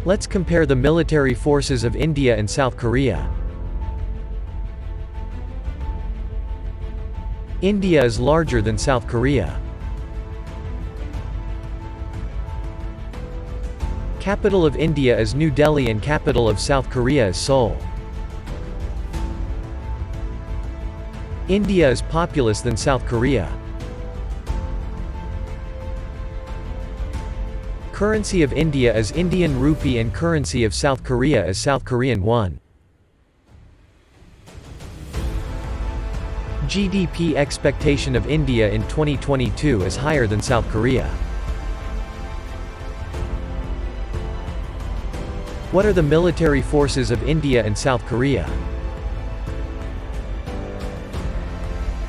Let's compare the military forces of India and South Korea. India is larger than South Korea. Capital of India is New Delhi and capital of South Korea is Seoul. India is populous than South Korea. Currency of India is Indian rupee and currency of South Korea is South Korean won. GDP expectation of India in 2022 is higher than South Korea. What are the military forces of India and South Korea?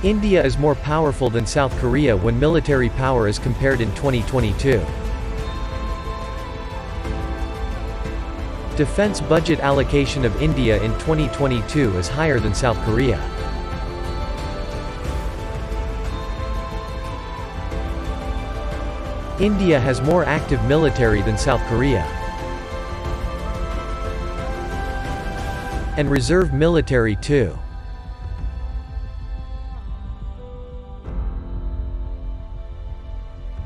India is more powerful than South Korea when military power is compared in 2022. Defense budget allocation of India in 2022 is higher than South Korea. India has more active military than South Korea. And reserve military too.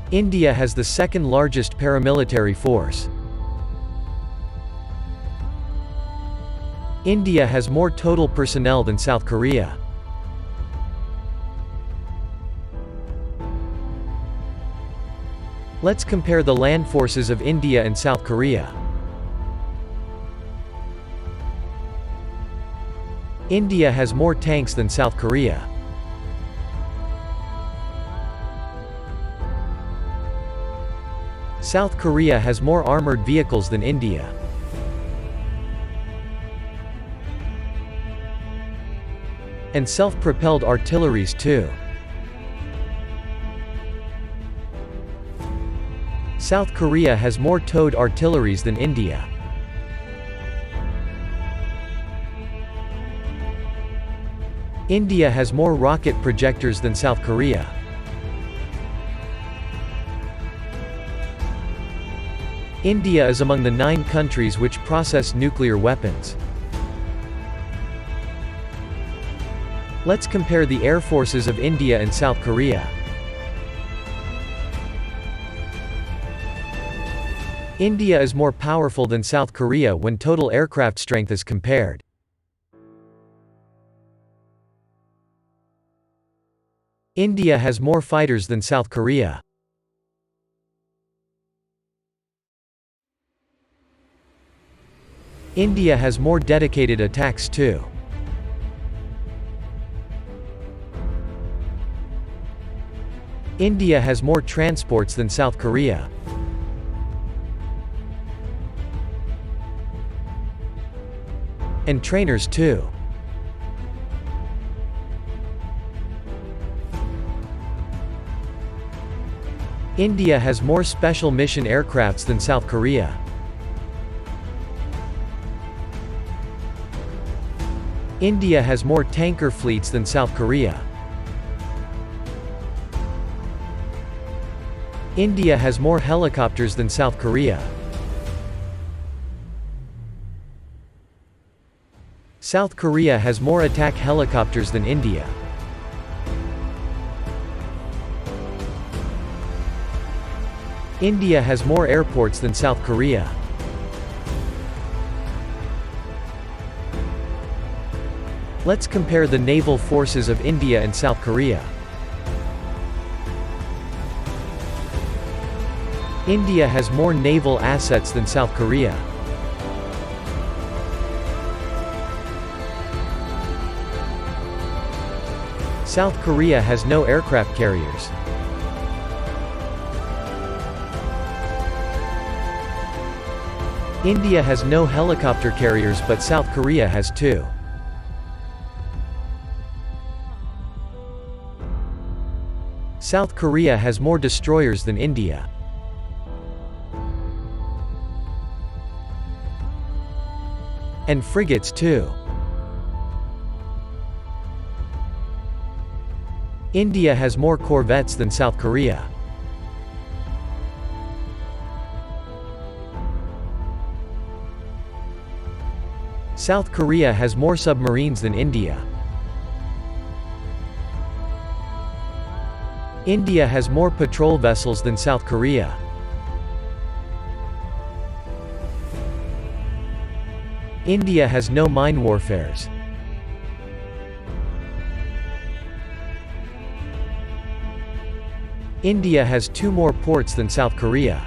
India has the second largest paramilitary force. India has more total personnel than South Korea. Let's compare the land forces of India and South Korea. India has more tanks than South Korea. South Korea has more armored vehicles than India. And self-propelled artilleries too. South Korea has more towed artilleries than India. India has more rocket projectors than South Korea. India is among the 9 countries which process nuclear weapons. Let's compare the air forces of India and South Korea. India is more powerful than South Korea when total aircraft strength is compared. India has more fighters than South Korea. India has more dedicated attacks too. India has more transports than South Korea. And trainers too. India has more special mission aircrafts than South Korea. India has more tanker fleets than South Korea. India has more helicopters than South Korea. South Korea has more attack helicopters than India. India has more airports than South Korea. Let's compare the naval forces of India and South Korea. India has more naval assets than South Korea. South Korea has no aircraft carriers. India has no helicopter carriers but South Korea has 2. South Korea has more destroyers than India. And frigates too. India has more corvettes than South Korea. South Korea has more submarines than India. India has more patrol vessels than South Korea. India has no mine warfares. India has 2 more ports than South Korea.